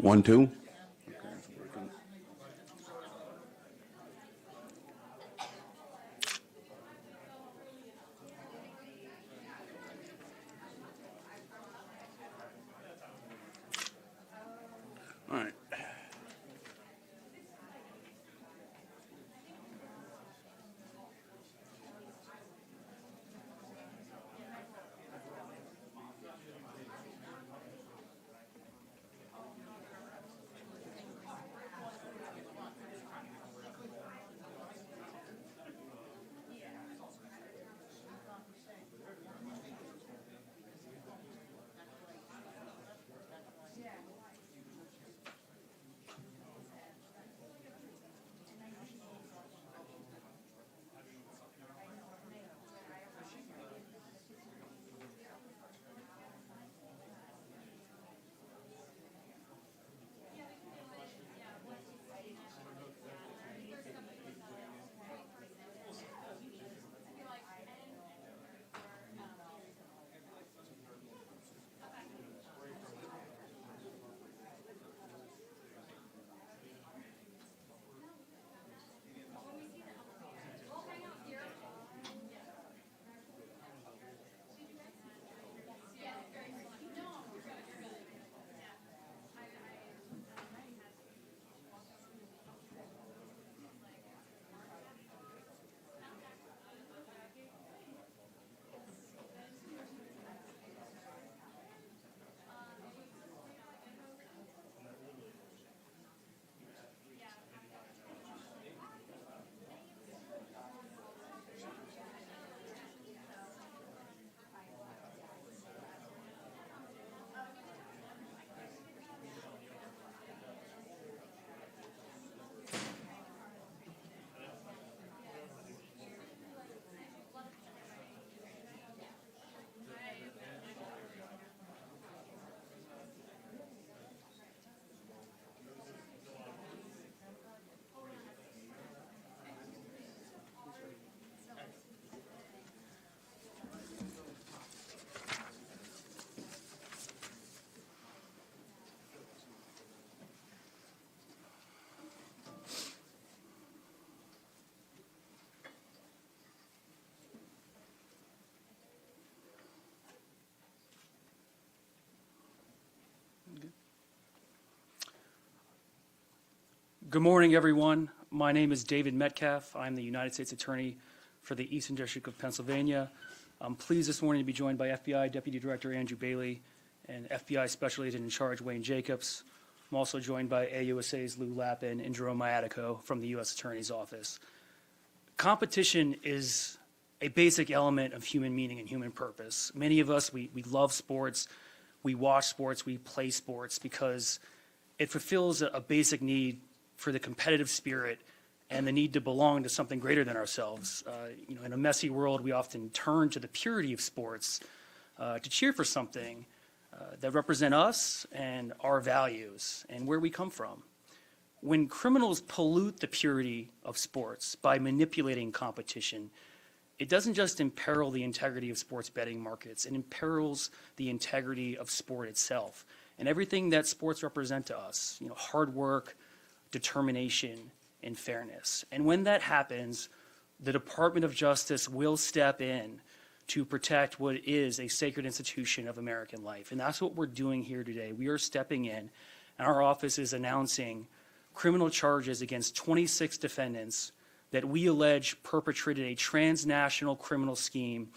1, 2. All right. Good morning, everyone. My name is David Metcalf. I'm the United States Attorney for the Eastern District of Pennsylvania. I'm pleased this morning to be joined by FBI Deputy Director Andrew Bailey and FBI Special Agent in Charge Wayne Jacobs. I'm also joined by AUSA's Lou Lappin and Jerome Iatico from the U.S. Attorney's Office. Competition is a basic element of human meaning and human purpose. Many of us, we love sports, we watch sports, we play sports because it fulfills a basic need for the competitive spirit and the need to belong to something greater than ourselves. In a messy world, we often turn to the purity of sports to cheer for something that represent us and our values and where we come from. When criminals pollute the purity of sports by manipulating competition, it doesn't just imperil the integrity of sports betting markets, it imperils the integrity of sport itself and everything that sports represent to us, hard work, determination, and fairness. And when that happens, the Department of Justice will step in to protect what is a sacred institution of American life. And that's what we're doing here today. We are stepping in, and our office is announcing criminal charges against 26 defendants that we allege perpetrated a transnational criminal scheme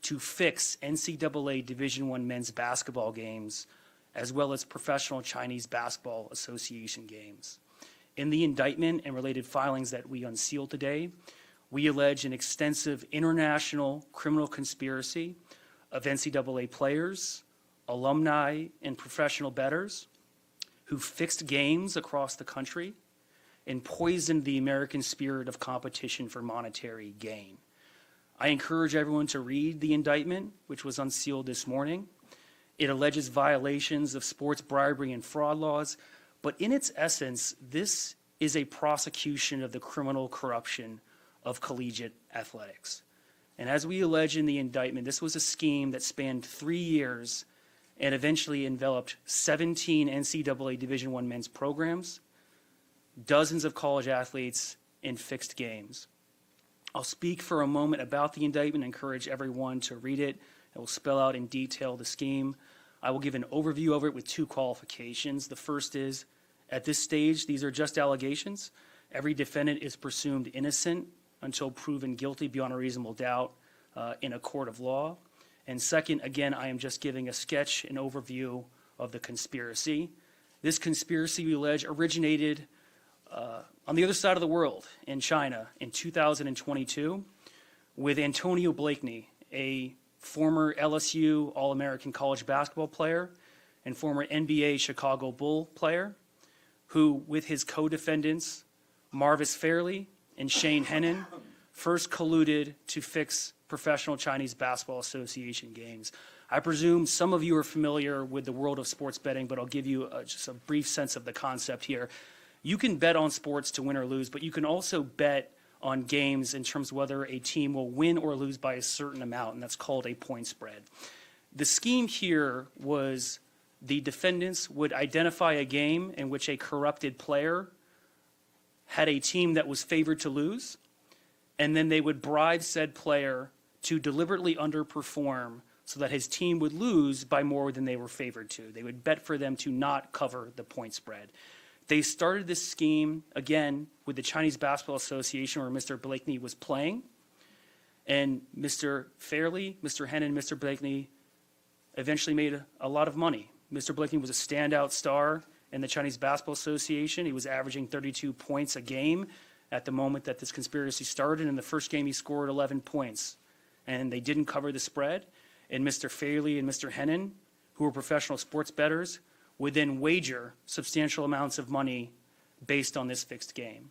to fix NCAA Division I men's basketball games, as well as Professional Chinese Basketball Association games. In the indictment and related filings that we unseal today, we allege an extensive international criminal conspiracy of NCAA players, alumni, and professional bettors who fixed games across the country and poisoned the American spirit of competition for monetary gain. I encourage everyone to read the indictment, which was unsealed this morning. It alleges violations of sports bribery and fraud laws, but in its essence, this is a prosecution of the criminal corruption of collegiate athletics. And as we allege in the indictment, this was a scheme that spanned 3 years and eventually enveloped 17 NCAA Division I men's programs, dozens of college athletes, in fixed games. I'll speak for a moment about the indictment and encourage everyone to read it. It will spell out in detail the scheme. I will give an overview of it with two qualifications. The first is, at this stage, these are just allegations. Every defendant is presumed innocent until proven guilty beyond a reasonable doubt in a court of law. And second, again, I am just giving a sketch, an overview of the conspiracy. This conspiracy, we allege, originated on the other side of the world, in China, in 2022, with Antonio Blakeney, a former LSU All-American college basketball player and former NBA Chicago Bull player, who, with his co-defendants, Marvis Fairley and Shane Henin, first colluded to fix Professional Chinese Basketball Association games. I presume some of you are familiar with the world of sports betting, but I'll give you just a brief sense of the concept here. You can bet on sports to win or lose, but you can also bet on games in terms of whether a team will win or lose by a certain amount, and that's called a point spread. The scheme here was the defendants would identify a game in which a corrupted player had a team that was favored to lose, and then they would bribe said player to deliberately underperform so that his team would lose by more than they were favored to. They would bet for them to not cover the point spread. They started this scheme, again, with the Chinese Basketball Association, where Mr. Blakeney was playing. And Mr. Fairley, Mr. Henin, and Mr. Blakeney eventually made a lot of money. Mr. Blakeney was a standout star in the Chinese Basketball Association. He was averaging 32 points a game at the moment that this conspiracy started. In the first game, he scored 11 points. And they didn't cover the spread. And Mr. Fairley and Mr. Henin, who were professional sports bettors, would then wager substantial amounts of money based on this fixed game.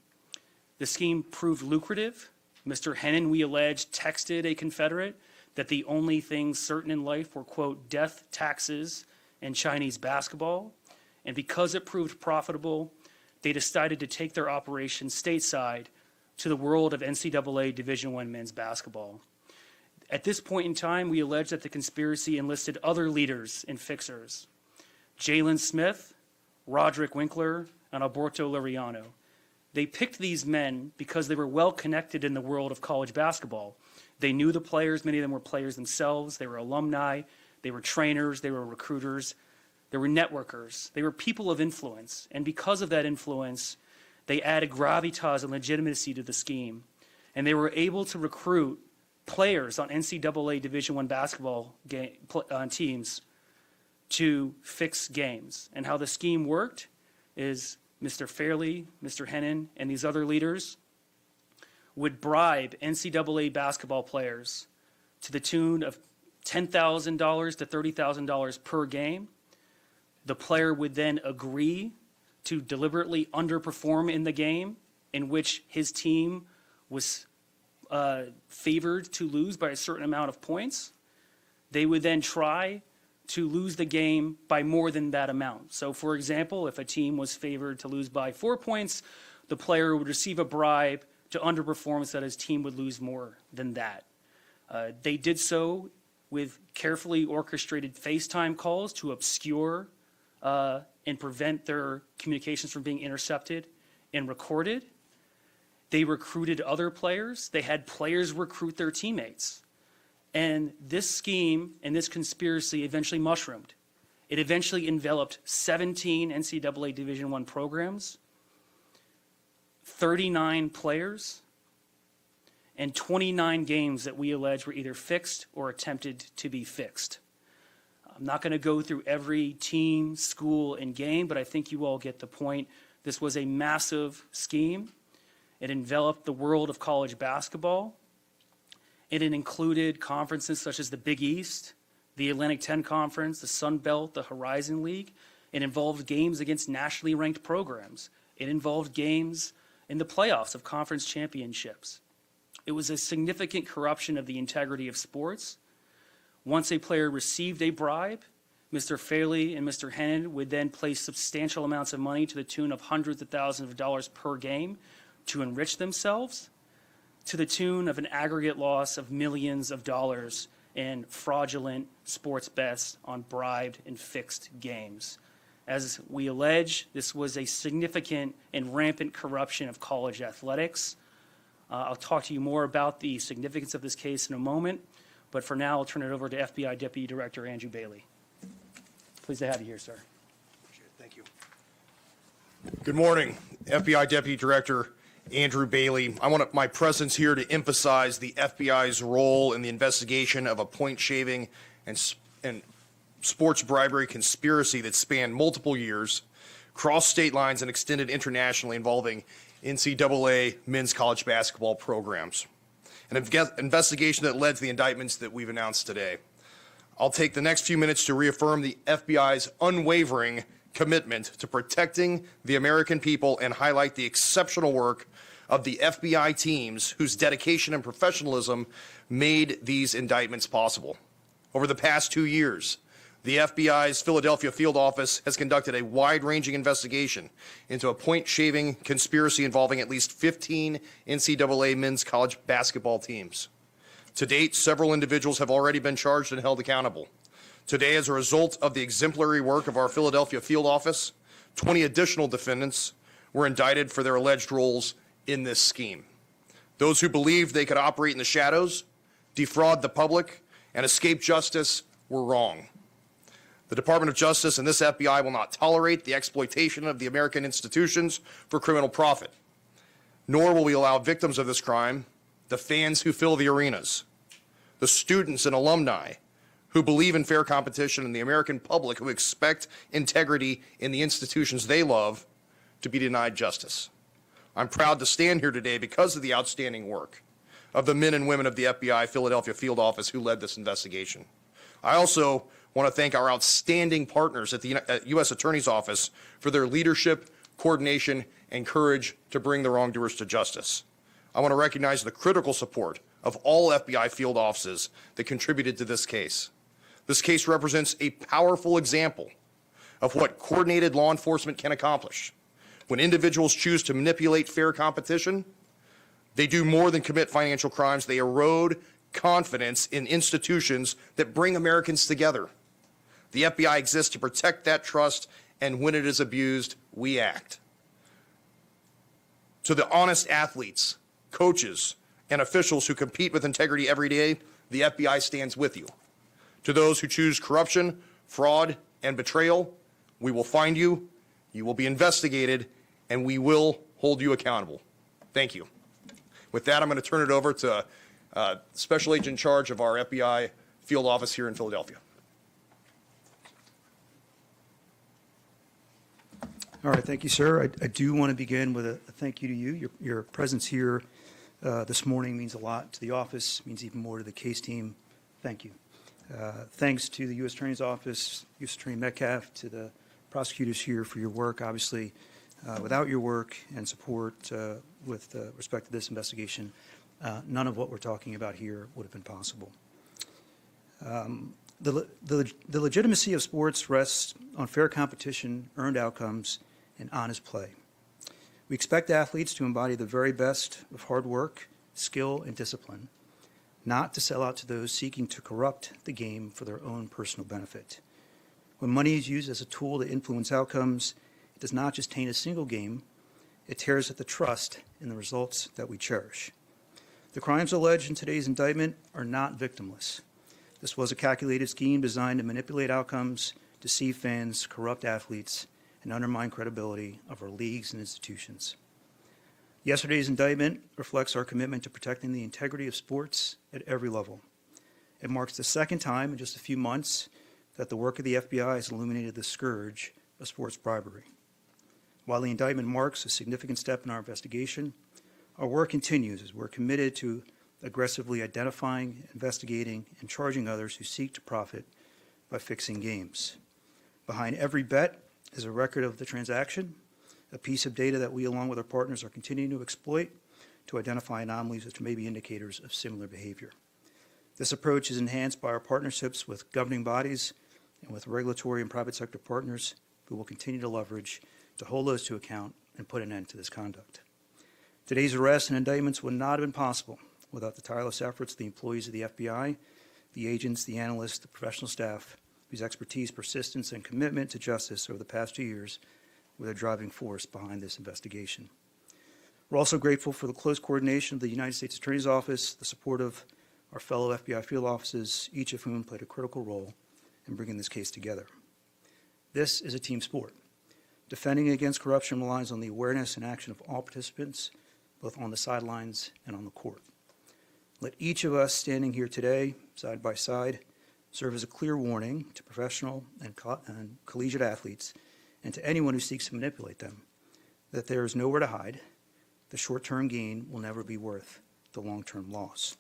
The scheme proved lucrative. Mr. Henin, we allege, texted a Confederate that the only things certain in life were, quote, death, taxes, and Chinese basketball. And because it proved profitable, they decided to take their operation stateside to the world of NCAA Division I men's basketball. At this point in time, we allege that the conspiracy enlisted other leaders and fixers: Jalen Smith, Roderick Winkler, and Alberto Liriano. They picked these men because they were well connected in the world of college basketball. They knew the players. Many of them were players themselves. They were alumni. They were trainers. They were recruiters. They were networkers. They were people of influence. And because of that influence, they added gravitas and legitimacy to the scheme. And they were able to recruit players on NCAA Division I basketball teams to fix games. And how the scheme worked is Mr. Fairley, Mr. Henin, and these other leaders would bribe NCAA basketball players to the tune of $10,000 to $30,000 per game. The player would then agree to deliberately underperform in the game in which his team was favored to lose by a certain amount of points. They would then try to lose the game by more than that amount. So, for example, if a team was favored to lose by 4 points, the player would receive a bribe to underperform so that his team would lose more than that. They did so with carefully orchestrated FaceTime calls to obscure and prevent their communications from being intercepted and recorded. They recruited other players. They had players recruit their teammates. And this scheme and this conspiracy eventually mushroomed. It eventually enveloped 17 NCAA Division I programs, 39 players, and 29 games that we allege were either fixed or attempted to be fixed. I'm not going to go through every team, school, and game, but I think you all get the point. This was a massive scheme. It enveloped the world of college basketball. It included conferences such as the Big East, the Atlantic 10 Conference, the Sun Belt, the Horizon League. It involved games against nationally ranked programs. It involved games in the playoffs of conference championships. It was a significant corruption of the integrity of sports. Once a player received a bribe, Mr. Fairley and Mr. Henin would then place substantial amounts of money to the tune of hundreds of thousands of dollars per game to enrich themselves, to the tune of an aggregate loss of millions of dollars and fraudulent sports bets on bribed and fixed games. As we allege, this was a significant and rampant corruption of college athletics. I'll talk to you more about the significance of this case in a moment, but for now, I'll turn it over to FBI Deputy Director Andrew Bailey. Pleased to have you here, sir. Appreciate it. Thank you. Good morning, FBI Deputy Director Andrew Bailey. I want my presence here to emphasize the FBI's role in the investigation of a point-shaving and sports bribery conspiracy that spanned multiple years, crossed state lines, and extended internationally, involving NCAA men's college basketball programs. An investigation that led to the indictments that we've announced today. I'll take the next few minutes to reaffirm the FBI's unwavering commitment to protecting the American people and highlight the exceptional work of the FBI teams whose dedication and professionalism made these indictments possible. Over the past 2 years, the FBI's Philadelphia field office has conducted a wide-ranging investigation into a point-shaving conspiracy involving at least 15 NCAA men's college basketball teams. To date, several individuals have already been charged and held accountable. Today, as a result of the exemplary work of our Philadelphia field office, 20 additional defendants were indicted for their alleged roles in this scheme. Those who believed they could operate in the shadows, defraud the public, and escape justice were wrong. The Department of Justice and this FBI will not tolerate the exploitation of the American institutions for criminal profit, nor will we allow victims of this crime, the fans who fill the arenas, the students and alumni who believe in fair competition, and the American public who expect integrity in the institutions they love, to be denied justice. I'm proud to stand here today because of the outstanding work of the men and women of the FBI Philadelphia field office who led this investigation. I also want to thank our outstanding partners at the U.S. Attorney's Office for their leadership, coordination, and courage to bring the wrongdoers to justice. I want to recognize the critical support of all FBI field offices that contributed to this case. This case represents a powerful example of what coordinated law enforcement can accomplish. When individuals choose to manipulate fair competition, they do more than commit financial crimes. They erode confidence in institutions that bring Americans together. The FBI exists to protect that trust, and when it is abused, we act. To the honest athletes, coaches, and officials who compete with integrity every day, the FBI stands with you. To those who choose corruption, fraud, and betrayal, we will find you, you will be investigated, and we will hold you accountable. Thank you. With that, I'm going to turn it over to Special Agent in charge of our FBI field office here in Philadelphia. All right, thank you, sir. I do want to begin with a thank you to you. Your presence here this morning means a lot to the office, means even more to the case team. Thank you. Thanks to the U.S. Attorney's Office, U.S. Attorney Metcalf, to the prosecutors here for your work. Obviously, without your work and support with respect to this investigation, none of what we're talking about here would have been possible. The legitimacy of sports rests on fair competition, earned outcomes, and honest play. We expect athletes to embody the very best of hard work, skill, and discipline, not to sell out to those seeking to corrupt the game for their own personal benefit. When money is used as a tool to influence outcomes, it does not just taint a single game, it tears at the trust in the results that we cherish. The crimes alleged in today's indictment are not victimless. This was a calculated scheme designed to manipulate outcomes, deceive fans, corrupt athletes, and undermine credibility of our leagues and institutions. Yesterday's indictment reflects our commitment to protecting the integrity of sports at every level. It marks the second time in just a few months that the work of the FBI has illuminated the scourge of sports bribery. While the indictment marks a significant step in our investigation, our work continues as we're committed to aggressively identifying, investigating, and charging others who seek to profit by fixing games. Behind every bet is a record of the transaction, a piece of data that we, along with our partners, are continuing to exploit to identify anomalies which may be indicators of similar behavior. This approach is enhanced by our partnerships with governing bodies and with regulatory and private sector partners who will continue to leverage to hold those to account and put an end to this conduct. Today's arrests and indictments would not have been possible without the tireless efforts of the employees of the FBI, the agents, the analysts, the professional staff, whose expertise, persistence, and commitment to justice over the past 2 years were the driving force behind this investigation. We're also grateful for the close coordination of the United States Attorney's Office, the support of our fellow FBI field offices, each of whom played a critical role in bringing this case together. This is a team sport. Defending against corruption relies on the awareness and action of all participants, both on the sidelines and on the court. Let each of us standing here today, side by side, serve as a clear warning to professional and collegiate athletes and to anyone who seeks to manipulate them that there is nowhere to hide. The short-term gain will never be worth the long-term loss.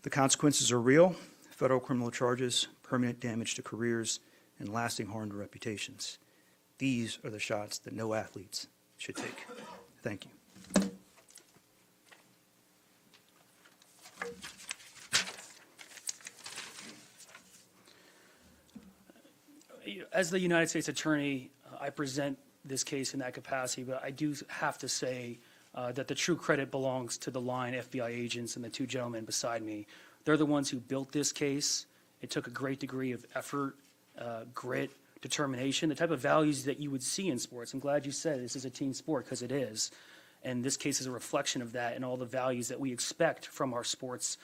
The consequences are real: federal criminal charges, permanent damage to careers, and lasting harm to reputations. These are the shots that no athletes should take. Thank you. As the United States Attorney, I present this case in that capacity, but I do have to say that the true credit belongs to the line FBI agents and the two gentlemen beside me. They're the ones who built this case. It took a great degree of effort, grit, determination, the type of values that you would see in sports. I'm glad you said this is a team sport, because it is. And this case is a reflection of that and all the values that we expect from our sports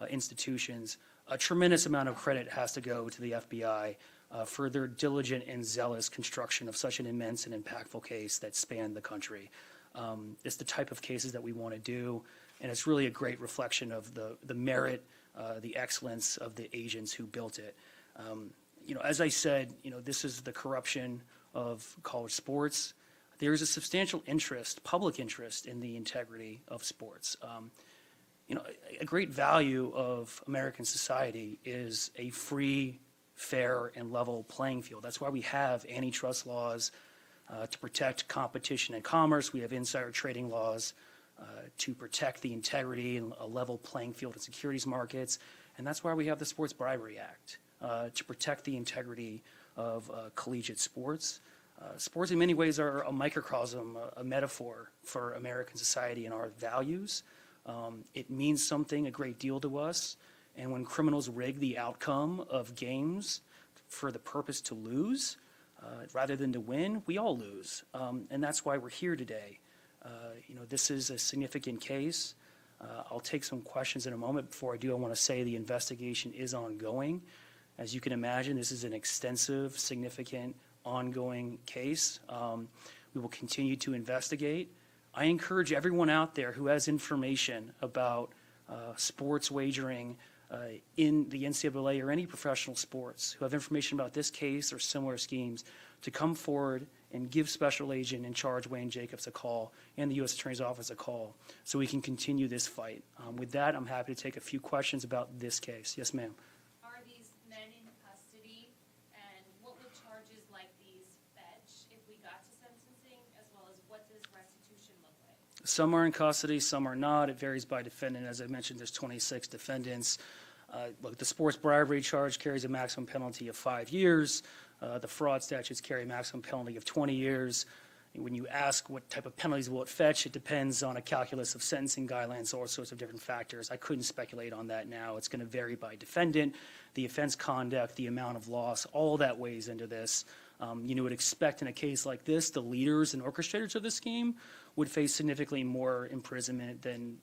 institutions. A tremendous amount of credit has to go to the FBI for their diligent and zealous construction of such an immense and impactful case that spanned the country. It's the type of cases that we want to do, and it's really a great reflection of the merit, the excellence of the agents who built it. As I said, this is the corruption of college sports. There is a substantial interest, public interest, in the integrity of sports. A great value of American society is a free, fair, and level playing field. That's why we have antitrust laws to protect competition and commerce. We have insider trading laws to protect the integrity and a level playing field in securities markets. And that's why we have the Sports Bribery Act to protect the integrity of collegiate sports. Sports in many ways are a microcosm, a metaphor for American society and our values. It means something a great deal to us. And when criminals rig the outcome of games for the purpose to lose, rather than to win, we all lose. And that's why we're here today. This is a significant case. I'll take some questions in a moment. Before I do, I want to say the investigation is ongoing. As you can imagine, this is an extensive, significant, ongoing case. We will continue to investigate. I encourage everyone out there who has information about sports wagering in the NCAA or any professional sports, who have information about this case or similar schemes, to come forward and give Special Agent in charge Wayne Jacobs a call and the U.S. Attorney's Office a call so we can continue this fight. With that, I'm happy to take a few questions about this case. Yes, ma'am. Are these men in custody, and what would charges like these fetch if we got to sentencing, as well as what does restitution look like? Some are in custody, some are not. It varies by defendant. As I mentioned, there's 26 defendants. Look, the sports bribery charge carries a maximum penalty of 5 years. The fraud statutes carry a maximum penalty of 20 years. When you ask what type of penalties will it fetch, it depends on a calculus of sentencing guidelines, all sorts of different factors. I couldn't speculate on that now. It's going to vary by defendant, the offense conduct, the amount of loss, all that weighs into this. You would expect in a case like this, the leaders and orchestrators of the scheme would face significantly more imprisonment than,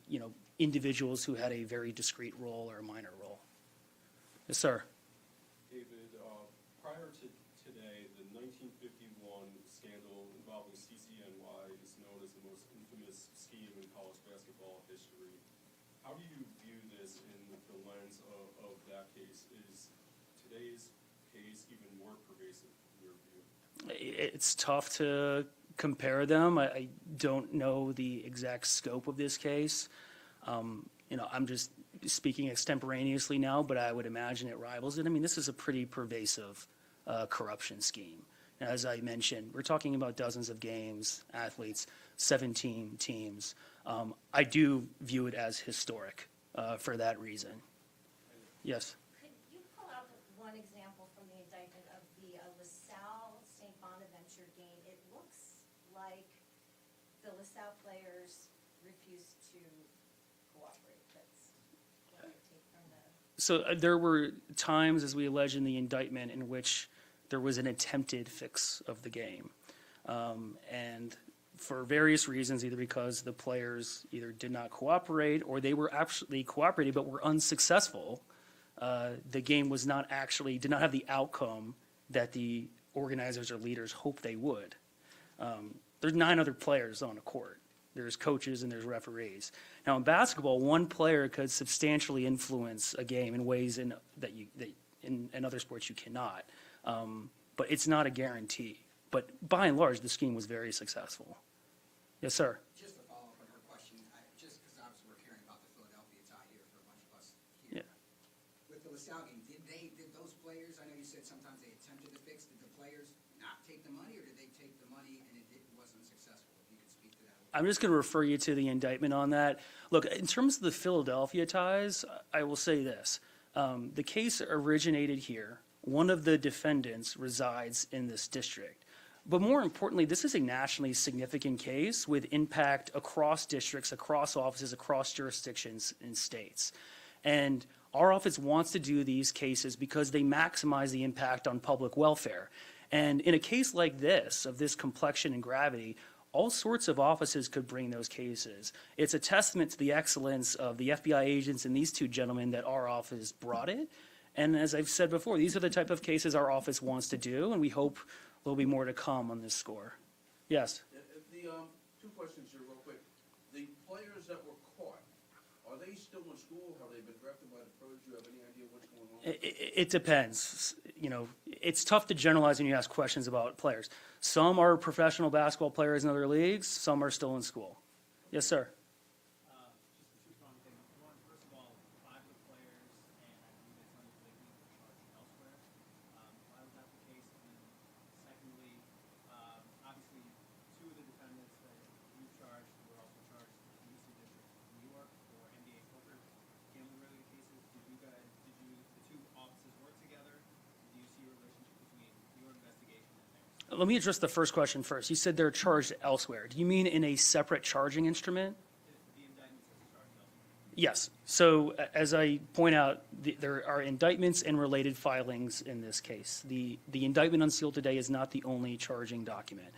individuals who had a very discrete role or a minor role. Yes, sir. David, prior to today, the 1951 scandal involving CCNY is known as the most infamous scheme in college basketball history. How do you view this in the lens of that case? Is today's case even more pervasive in your view? It's tough to compare them. I don't know the exact scope of this case. I'm just speaking extemporaneously now, but I would imagine it rivals it. I mean, this is a pretty pervasive corruption scheme. As I mentioned, we're talking about dozens of games, athletes, 17 teams. I do view it as historic for that reason. Yes? Could you pull out one example from the indictment of the LaSalle-St. Bonaventure game? It looks like the LaSalle players refused to cooperate. That's what I take from the... There were times, as we allege in the indictment, in which there was an attempted fix of the game. And for various reasons, either because the players either did not cooperate or they were actually cooperating but were unsuccessful, the game was not actually, did not have the outcome that the organizers or leaders hoped they would. There's 9 other players on the court. There's coaches and there's referees. Now in basketball, one player could substantially influence a game in ways in other sports you cannot. But it's not a guarantee. But by and large, the scheme was very successful. Yes, sir. Just to follow up on her question, just because obviously we're hearing about the Philadelphia tie here for a bunch of us here. Yeah. With the LaSalle game, did those players, I know you said sometimes they attempted to fix, did the players not take the money, or did they take the money and it wasn't successful? If you could speak to that. I'm just going to refer you to the indictment on that. Look, in terms of the Philadelphia ties, I will say this. The case originated here. One of the defendants resides in this district. But more importantly, this is a nationally significant case with impact across districts, across offices, across jurisdictions and states. And our office wants to do these cases because they maximize the impact on public welfare. And in a case like this, of this complexion and gravity, all sorts of offices could bring those cases. It's a testament to the excellence of the FBI agents and these 2 gentlemen that our office brought it. And as I've said before, these are the type of cases our office wants to do, and we hope there'll be more to come on this score. Yes? The 2 questions here real quick. The players that were caught, are they still in school? Have they been drafted by the pros? Do you have any idea what's going on? It depends. You know, it's tough to generalize when you ask questions about players. Some are professional basketball players in other leagues. Some are still in school. Yes, sir. Just 2 strong things. One, first of all, 5 of the players, and I believe it's under the league charged elsewhere. Why was that the case? And then secondly, obviously, 2 of the defendants that you charged were also charged in the Eastern District of New York for NBA poker gambling-related cases. The 2 offices work together? Do you see a relationship between your investigation and theirs? Let me address the first question first. You said they're charged elsewhere. Do you mean in a separate charging instrument? The indictment says it's charged elsewhere. Yes. So as I point out, there are indictments and related filings in this case. The indictment unsealed today is not the only charging document.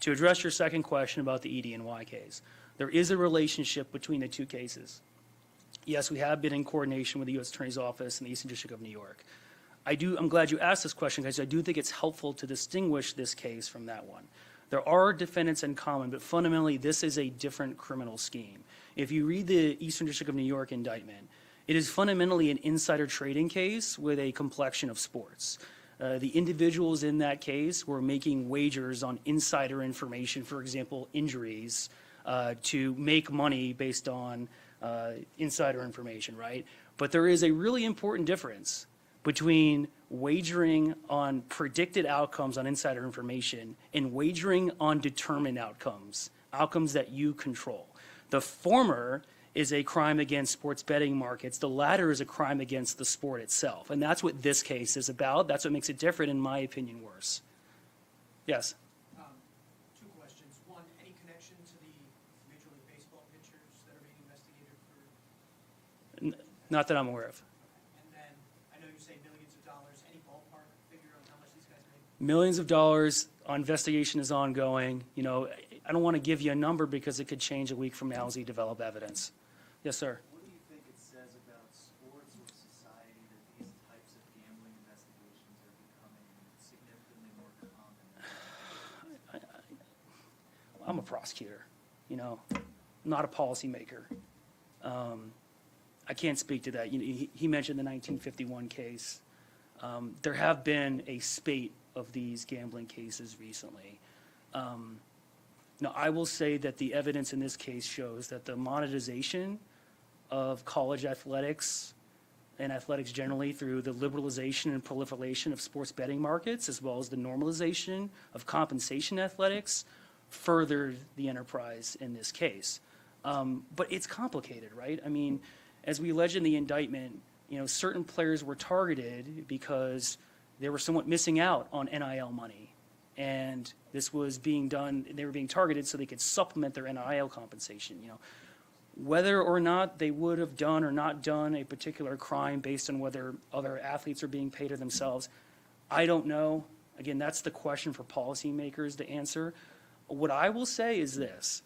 To address your second question about the ED&Y case, there is a relationship between the 2 cases. Yes, we have been in coordination with the U.S. Attorney's Office and the Eastern District of New York. I'm glad you asked this question because I do think it's helpful to distinguish this case from that one. There are defendants in common, but fundamentally this is a different criminal scheme. If you read the Eastern District of New York indictment, it is fundamentally an insider trading case with a complexion of sports. The individuals in that case were making wagers on insider information, for example, injuries, to make money based on insider information, right? But there is a really important difference between wagering on predicted outcomes on insider information and wagering on determined outcomes, outcomes that you control. The former is a crime against sports betting markets. The latter is a crime against the sport itself. And that's what this case is about. That's what makes it different, in my opinion, worse. Yes? 2 questions. One, any connection to the Major League Baseball pitchers that are being investigated for? Not that I'm aware of. And then, I know you say millions of dollars. Any ballpark figure on how much these guys make? Millions of dollars. Investigation is ongoing. You know, I don't want to give you a number because it could change a week from now as we develop evidence. Yes, sir. What do you think it says about sports or society that these types of gambling investigations are becoming significantly more common? I'm a prosecutor, you know, not a policymaker. I can't speak to that. You know, he mentioned the 1951 case. There have been a spate of these gambling cases recently. Now, I will say that the evidence in this case shows that the monetization of college athletics and athletics generally through the liberalization and proliferation of sports betting markets, as well as the normalization of compensation athletics, furthered the enterprise in this case. But it's complicated, right? I mean, as we allege in the indictment, you know, certain players were targeted because they were somewhat missing out on NIL money. And this was being done, they were being targeted so they could supplement their NIL compensation, you know. Whether or not they would have done or not done a particular crime based on whether other athletes are being paid or themselves, I don't know. Again, that's the question for policymakers to answer. What I will say is this.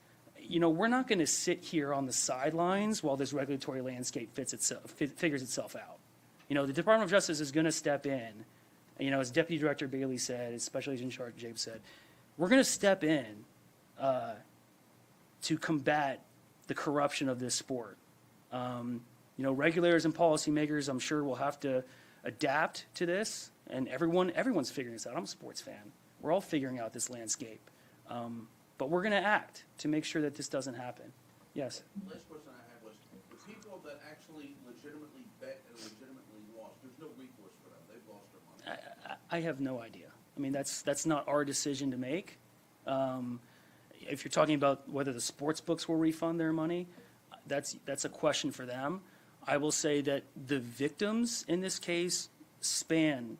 We're not going to sit here on the sidelines while this regulatory landscape figures itself out. The Department of Justice is going to step in. As Deputy Director Bailey said, as Special Agent in Charge Jabe said, we're going to step in to combat the corruption of this sport. Regulators and policymakers, I'm sure, will have to adapt to this, and everyone's figuring this out. I'm a sports fan. We're all figuring out this landscape. But we're going to act to make sure that this doesn't happen. Yes? Last question I had was, the people that actually legitimately bet and legitimately lost, there's no recourse for them. They've lost their money. I have no idea. I mean, that's not our decision to make. If you're talking about whether the sports books will refund their money, that's a question for them. I will say that the victims in this case span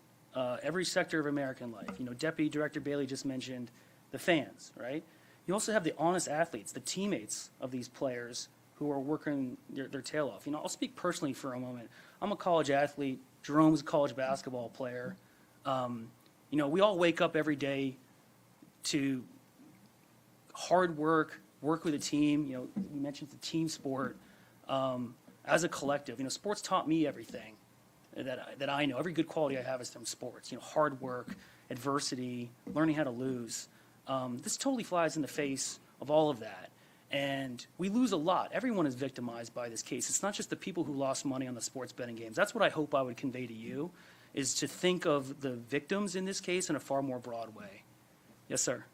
every sector of American life. Deputy Director Bailey just mentioned the fans, right? You also have the honest athletes, the teammates of these players who are working their tail off. I'll speak personally for a moment. I'm a college athlete. Jerome's a college basketball player. We all wake up every day to hard work with a team. You mentioned the team sport as a collective. Sports taught me everything that I know. Every good quality I have is from sports. Hard work, adversity, learning how to lose. This totally flies in the face of all of that. And we lose a lot. Everyone is victimized by this case. It's not just the people who lost money on the sports betting games. That's what I hope I would convey to you, is to think of the victims in this case in a far more broad way. Yes, sir.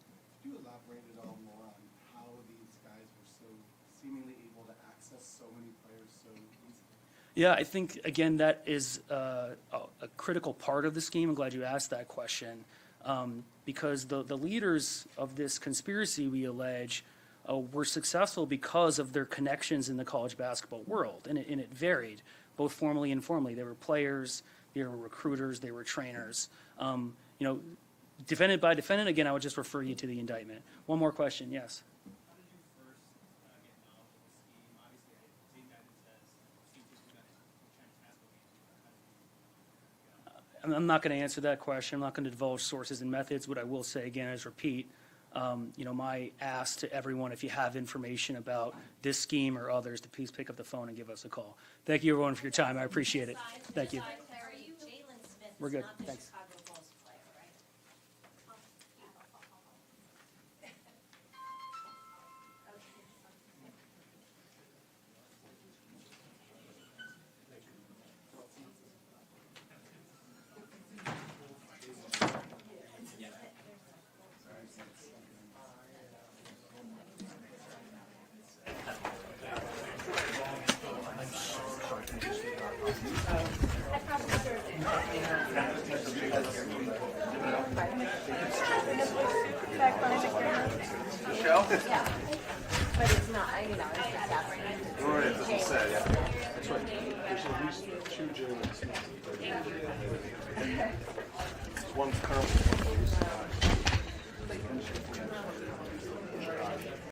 Could you elaborate at all more on how these guys were so seemingly able to access so many players so easily? Yeah, I think, again, that is a critical part of the scheme. I'm glad you asked that question. Because the leaders of this conspiracy, we allege, were successful because of their connections in the college basketball world. And it varied, both formally and informally. They were players, they were recruiters, they were trainers. Defendant by defendant, again, I would just refer you to the indictment. One more question, yes? How did you first get knowledge of the scheme? Obviously, I think that it says I'm not going to answer that question. I'm not going to divulge sources and methods. What I will say again is repeat, my ask to everyone, if you have information about this scheme or others, to please pick up the phone and give us a call. Thank you, everyone, for your time. I appreciate it. Thank you. We're good. Thanks. But it's not, it's just happening. Right, it doesn't say, yeah. That's right. There's at least 2 journalists. There's one currently.